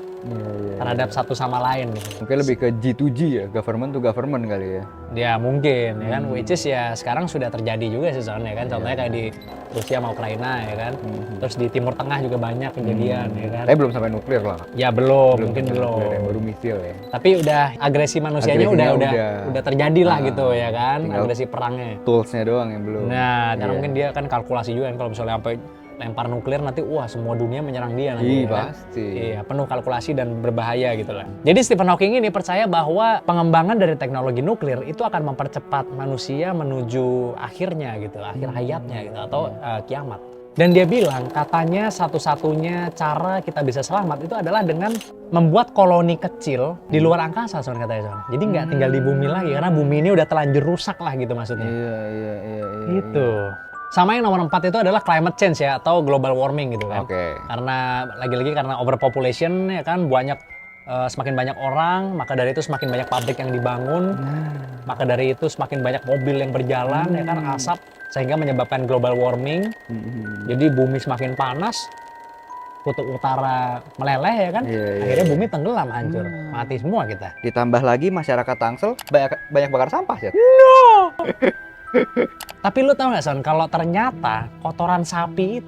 terhadap satu sama lain gitu. Mungkin lebih ke G2G ya, government to government kali ya. Ya mungkin ya kan, which is ya sekarang sudah terjadi juga sih Son ya kan. Contohnya kayak di Rusia sama Ukraina ya kan. Terus di Timur Tengah juga banyak kejadian ya kan. Tapi belum sampai nuklir lah. Ya belum mungkin belum. Baru misil ya. Tapi udah agresi manusianya udah terjadi lah gitu ya kan, tinggal agresi perangnya. Toolsnya doang yang belum. Nah, karena mungkin dia kan kalkulasi juga kan kalau misalnya sampai lempar nuklir nanti wah semua dunia menyerang dia nanti. Iya pasti. Iya, penuh kalkulasi dan berbahaya gitu lah. Jadi Stephen Hawking ini percaya bahwa pengembangan dari teknologi nuklir itu akan mempercepat manusia menuju akhirnya gitu, akhir hayatnya gitu atau kiamat. Dan dia bilang katanya satu-satunya cara kita bisa selamat itu adalah dengan membuat koloni kecil di luar angkasa, Son katanya Son. Jadi nggak tinggal di bumi lagi karena bumi ini udah terlanjur rusak lah gitu maksudnya. Iya. Gitu. Sama yang nomor 4 itu adalah climate change ya atau global warming gitu kan. Karena lagi-lagi karena overpopulation ya kan banyak semakin banyak orang, maka dari itu semakin banyak pabrik yang dibangun. Maka dari itu semakin banyak mobil yang berjalan ya kan, asap sehingga menyebabkan global warming. Jadi bumi semakin panas. kutub utara meleleh ya kan, akhirnya bumi tenggelam, hancur, mati semua kita. Ditambah lagi masyarakat Tangsel banyak bakar sampah ya. Tapi lu tau gak Son, kalau ternyata kotoran sapi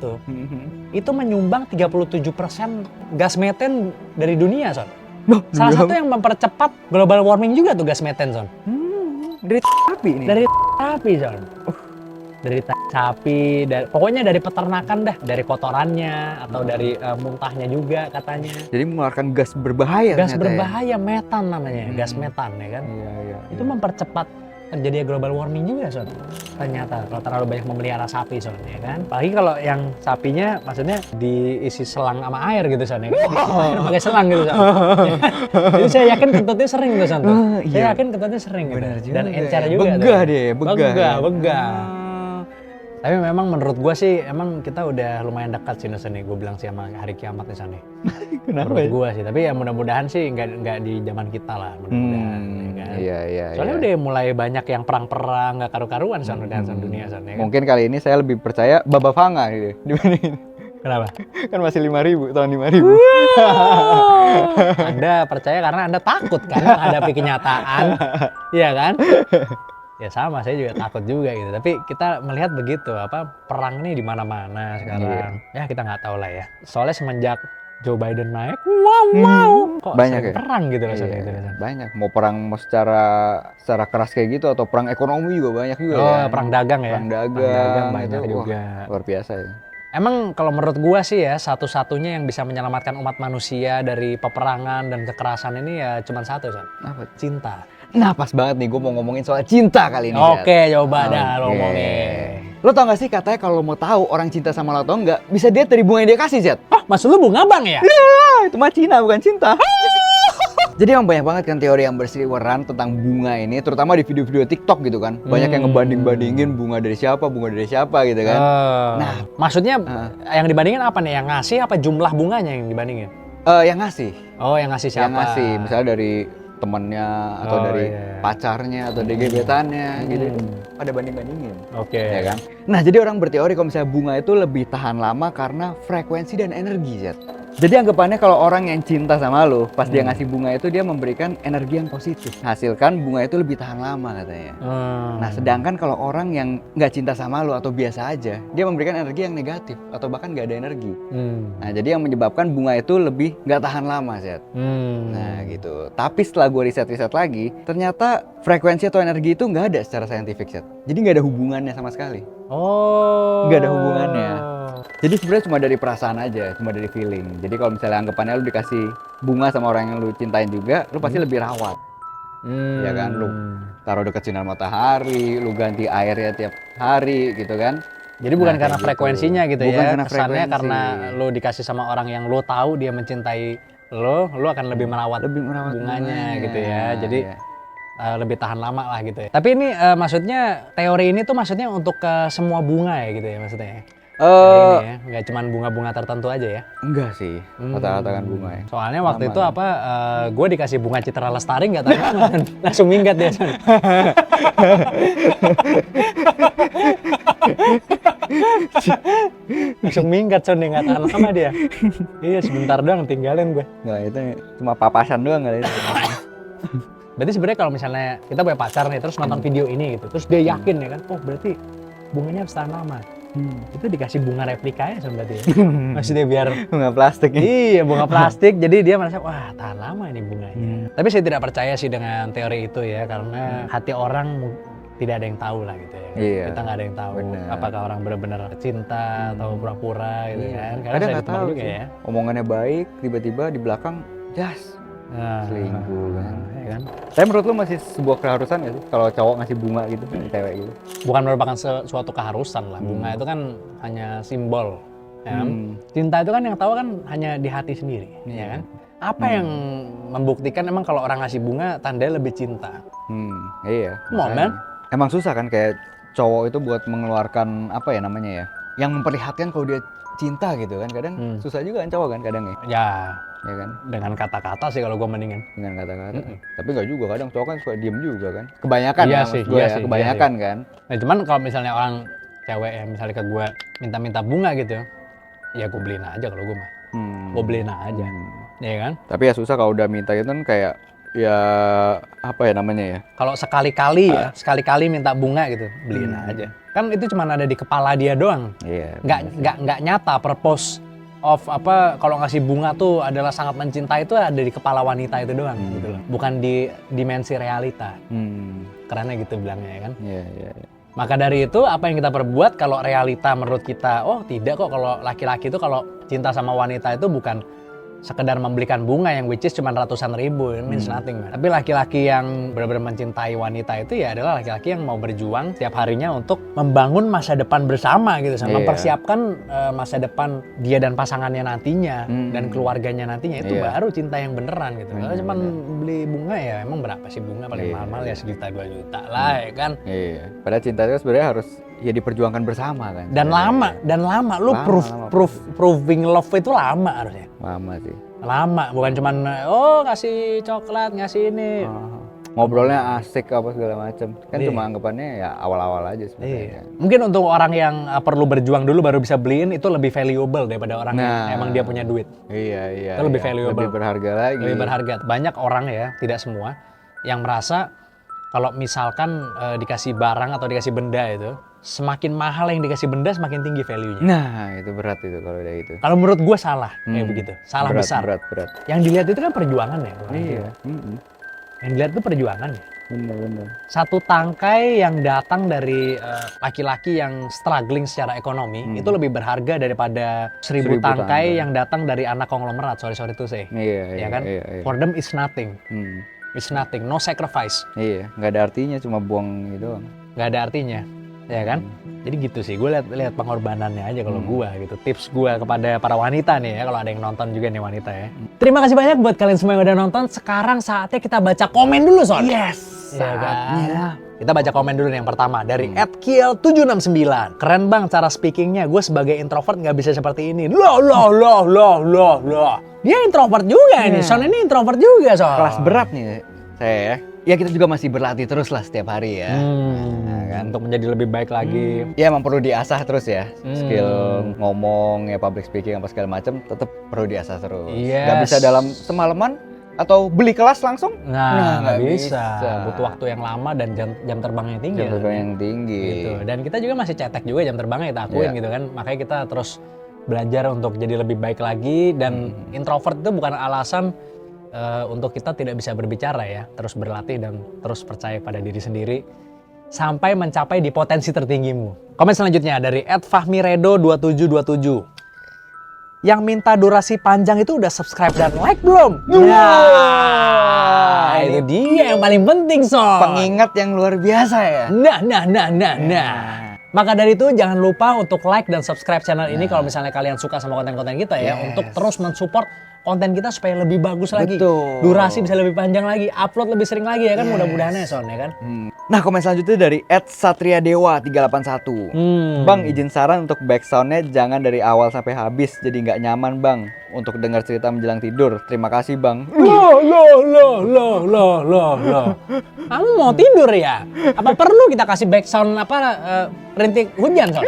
itu menyumbang 37% gas meten dari dunia Son. Salah satu yang mempercepat global warming juga tuh gas meten Son. Dari sapi ini? Dari sapi Son. Dari sapi, pokoknya dari peternakan dah, dari kotorannya atau dari muntahnya juga katanya. Jadi mengeluarkan gas berbahaya. Gas berbahaya, metan namanya, gas metan ya kan. Iya. Itu mempercepat terjadi global warming juga Son. Ternyata kalau terlalu banyak memelihara sapi Son ya kan. Apalagi kalau yang sapinya maksudnya diisi selang sama air gitu Son ya kan. Pakai selang gitu Son. Jadi saya yakin kentutnya sering gitu Son. Saya yakin kentutnya sering gitu. Dan encer juga. Begah deh, begah. Tapi memang menurut gua sih emang kita udah lumayan dekat sih nih, gua bilang sih sama hari kiamat nih Son. Kenapa? Menurut gua sih, tapi ya mudah-mudahan sih nggak di zaman kita lah, mudah-mudahan. Ya kan? Iya. Soalnya udah mulai banyak yang perang-perang nggak karu-karuan Son, dunia Son. Ya kan? Mungkin kali ini saya lebih percaya Baba Vanga gitu dibandingin. Kenapa? Kan masih 5.000, tahun 5.000. Anda percaya karena Anda takut kan menghadapi kenyataan, iya kan? Ya sama, saya juga takut juga gitu. Tapi kita melihat begitu, perang nih di mana-mana sekarang. Ya kita nggak tahu lah ya. Soalnya semenjak Joe Biden naik, kok banyak ya? Perang gitu loh. Banyak. Mau perang secara keras kayak gitu atau perang ekonomi juga banyak juga. Ya. Perang dagang ya. Perang dagang banyak itu, juga. Luar biasa ya. Emang kalau menurut gua sih ya, satu-satunya yang bisa menyelamatkan umat manusia dari peperangan dan kekerasan ini ya cuma satu Son. Apa? Cinta. Nah pas banget nih gue mau ngomongin soal cinta kali ini. Oke, coba dah lo ngomongin. Lo tau gak sih katanya kalau mau tahu orang cinta sama lo atau enggak, bisa dilihat dari bunga yang dia kasih, Zed. Maksud lu bunga bang ya? Ya, itu mah Cina bukan cinta. Jadi emang banyak banget kan teori yang berseliweran tentang bunga ini, terutama di video-video TikTok gitu kan. Banyak yang ngebanding-bandingin bunga dari siapa gitu kan. Nah, maksudnya yang dibandingin apa nih? Yang ngasih apa jumlah bunganya yang dibandingin? Yang ngasih. Oh, yang ngasih siapa? Yang ngasih, misalnya dari temennya atau dari pacarnya atau dari gebetannya gitu. Ada banding-bandingin. Oke. Ya kan? Nah, jadi orang berteori kalau misalnya bunga itu lebih tahan lama karena frekuensi dan energi, Zed. Jadi anggapannya kalau orang yang cinta sama lo, pas dia ngasih bunga itu dia memberikan energi yang positif. Hasilkan bunga itu lebih tahan lama katanya. Nah, sedangkan kalau orang yang nggak cinta sama lo atau biasa aja, dia memberikan energi yang negatif atau bahkan nggak ada energi. Nah, jadi yang menyebabkan bunga itu lebih nggak tahan lama, Zed. Nah, gitu. Tapi setelah gue riset-riset lagi, ternyata frekuensi atau energi itu nggak ada secara saintifik, Zed. Jadi nggak ada hubungannya sama sekali. Nggak ada hubungannya. Jadi sebenarnya cuma dari perasaan aja, cuma dari feeling. Jadi kalau misalnya anggapannya lu dikasih bunga sama orang yang lu cintain juga, lu pasti lebih rawat. Ya kan, lu taruh dekat sinar matahari, lu ganti airnya tiap hari gitu kan. Jadi bukan karena frekuensinya gitu bukan ya, karena kesannya frekuensi. karena lu dikasih sama orang yang lu tahu dia mencintai lu akan lebih merawat bunganya gitu ya. Jadi lebih tahan lama lah gitu ya. Tapi ini maksudnya teori ini tuh maksudnya untuk semua bunga ya gitu ya maksudnya ya? Ini ya, nggak cuma bunga-bunga tertentu aja ya? Enggak sih, rata-rata kan bunga ya. Soalnya waktu itu gue dikasih bunga Citra Lestari nggak tahu langsung minggat dia. Langsung minggat Son, nggak tahan lama dia. Iya sebentar doang tinggalin gue. Nggak, itu cuma papasan doang kali itu. Berarti sebenarnya kalau misalnya kita punya pacar nih terus nonton video ini gitu, terus dia yakin ya kan, oh berarti bunganya harus tahan lama. Itu dikasih bunga replikanya sebenarnya. Maksudnya biar bunga plastik. Iya, bunga plastik. Jadi dia merasa wah tahan lama ini bunganya. Tapi saya tidak percaya sih dengan teori itu ya, karena hati orang tidak ada yang tahu lah gitu ya. Iya, kita nggak ada yang tahu apakah orang benar-benar cinta atau pura-pura gitu kan. Karena kadang saya nggak tahu juga sih. Ya. Omongannya baik, tiba-tiba di belakang selingkuh kan. Ya kan. Tapi menurut lu masih sebuah keharusan nggak sih kalau cowok ngasih bunga gitu ke cewek gitu? Bukan merupakan suatu keharusan lah. Bunga itu kan hanya simbol. Ya. Cinta itu kan yang tahu kan hanya di hati sendiri, ya kan? Apa yang membuktikan emang kalau orang ngasih bunga tandanya lebih cinta? Iya. Man. Emang susah kan kayak cowok itu buat mengeluarkan apa ya namanya ya? Yang memperlihatkan kalau dia cinta gitu kan. Kadang susah juga kan cowok kan kadang ya. Ya kan? Dengan kata-kata sih kalau gue mendingan. Dengan kata-kata. Tapi nggak juga, kadang cowok kan suka diem juga kan. Kebanyakan iya ya sih, gue ya, kebanyakan iya. kan. Nah cuman kalau misalnya orang cewek ya misalnya ke gue minta bunga gitu ya gue beliin aja kalau gue mah. Gue beliin aja. Ya kan? Tapi ya susah kalau udah minta itu kan kayak ya apa ya namanya ya? Kalau sekali-kali minta bunga gitu, beliin aja. Kan itu cuma ada di kepala dia doang. Iya. Nggak nyata purpose of apa kalau ngasih bunga tuh adalah sangat mencintai itu ada di kepala wanita itu doang gitu loh. Bukan di dimensi realita. Kerennya gitu bilangnya ya kan. Iya. Maka dari itu apa yang kita perbuat kalau realita menurut kita, oh tidak kok kalau laki-laki itu kalau cinta sama wanita itu bukan sekedar membelikan bunga yang which is cuma ratusan ribu, it means nothing man. Tapi laki-laki yang benar-benar mencintai wanita itu ya adalah laki-laki yang mau berjuang setiap harinya untuk membangun masa depan bersama gitu, sama mempersiapkan masa depan dia dan pasangannya nantinya dan keluarganya nantinya, itu baru cinta yang beneran gitu. Kalau cuma beli bunga ya emang berapa sih bunga paling mahal ya 1 juta 2 juta lah ya kan. Iya. Padahal cinta itu sebenarnya harus ya diperjuangkan bersama kan. Dan lama lu proving love itu lama harusnya. Lama sih. Lama, bukan cuman oh ngasih coklat, ngasih ini. Ngobrolnya asik apa segala macam. Kan cuma anggapannya ya awal-awal aja sebenarnya. Mungkin untuk orang yang perlu berjuang dulu baru bisa beliin itu lebih valuable daripada orang yang emang dia punya duit. Iya. Itu lebih valuable. Lebih berharga lagi. Lebih berharga. Banyak orang ya, tidak semua, yang merasa kalau misalkan dikasih barang atau dikasih benda itu, semakin mahal yang dikasih benda semakin tinggi value-nya. Nah, itu berat itu kalau udah itu. Kalau menurut gue salah kayak begitu. Salah berat, besar. Berat. Yang dilihat itu kan perjuangan ya. Iya. Yang dilihat itu perjuangan ya. Bener. Satu tangkai yang datang dari laki-laki yang struggling secara ekonomi itu lebih berharga daripada 1000 tangkai yang datang dari anak konglomerat. Sorry to say. Iya kan? Iya. For them it's nothing. It's nothing. No sacrifice. Iya. Nggak ada artinya, cuma buang gitu doang. Nggak ada artinya. Ya kan? Jadi gitu sih, gue lihat pengorbanannya aja kalau gue gitu. Tips gue kepada para wanita nih ya, kalau ada yang nonton juga nih wanita ya. Terima kasih banyak buat kalian semua yang udah nonton. Sekarang saatnya kita baca komen dulu Son. Yes, saatnya. Kita baca komen dulu nih yang pertama dari @kiel769. Keren bang cara speakingnya, gue sebagai introvert nggak bisa seperti ini. Loh. Dia introvert juga ini, Son ini introvert juga Son. Kelas berat nih saya ya. Ya kita juga masih berlatih terus lah setiap hari ya. Kan? Untuk menjadi lebih baik lagi. Ya emang perlu diasah terus ya. Skill ngomong ya, public speaking apa segala macam tetap perlu diasah terus. Yes. Gak bisa dalam semalaman atau beli kelas langsung? Nah nggak bisa. Butuh waktu yang lama dan jam terbang yang tinggi. Jam terbang yang tinggi. Gitu. Dan kita juga masih cetek juga jam terbangnya, kita akuin gitu kan. Makanya kita terus belajar untuk jadi lebih baik lagi. Dan introvert itu bukan alasan untuk kita tidak bisa berbicara ya. Terus berlatih dan terus percaya pada diri sendiri sampai mencapai di potensi tertinggimu. Komen selanjutnya dari @fahmiredo2727. Yang minta durasi panjang itu udah subscribe dan like belum? Nah, itu dia yang paling penting Son. Pengingat yang luar biasa ya. Nah. Maka dari itu jangan lupa untuk like dan subscribe channel ini kalau misalnya kalian suka sama konten-konten kita ya, untuk terus mensupport konten kita supaya lebih bagus lagi. Betul. Durasi bisa lebih panjang lagi, upload lebih sering lagi ya kan, mudah-mudahan ya Son ya kan. Nah, komen selanjutnya dari @satriadewa381. Bang, izin saran untuk backsoundnya jangan dari awal sampai habis, jadi nggak nyaman bang untuk dengar cerita menjelang tidur. Terima kasih bang. Loh. Kamu mau tidur ya? Apa perlu kita kasih backsound rintik hujan Son?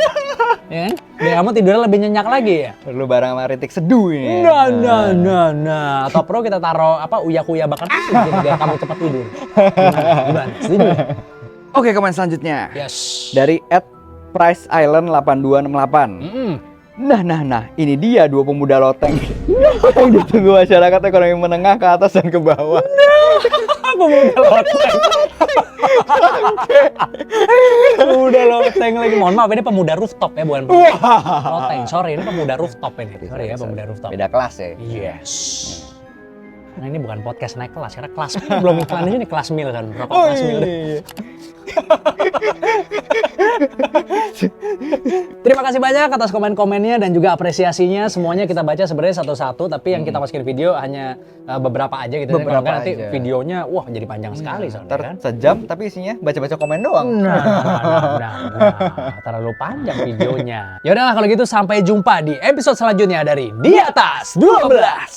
Ya kan? Biar kamu tidurnya lebih nyenyak lagi ya? Perlu barang sama rintik seduh ini. Nah. Atau perlu kita taruh uya-kuya bakar asin jadi biar kamu cepat tidur. Gimana? Setuju? Oke, komen selanjutnya. Yes. Dari @priceisland8268. Nah, ini dia dua pemuda loteng yang ditunggu masyarakat ekonomi menengah ke atas dan ke bawah. Pemuda loteng. Pemuda loteng lagi. Mohon maaf, ini pemuda rooftop ya, bukan loteng. Sorry, ini pemuda rooftop ini. Sorry ya, pemuda rooftop. Beda kelas ya. Yes. Nah, ini bukan podcast naik kelas, karena kelas mil belum iklan di sini, kelas mil kan. Rokok kelas mil. Terima kasih banyak atas komen-komennya dan juga apresiasinya. Semuanya kita baca sebenarnya satu-satu, tapi yang kita masukin video hanya beberapa aja gitu. Kalau nggak nanti videonya jadi panjang sekali soalnya kan. Sejam tapi isinya baca-baca komen doang. Nah, terlalu panjang videonya. Ya udahlah kalau gitu, sampai jumpa di episode selanjutnya dari Di Atas 12.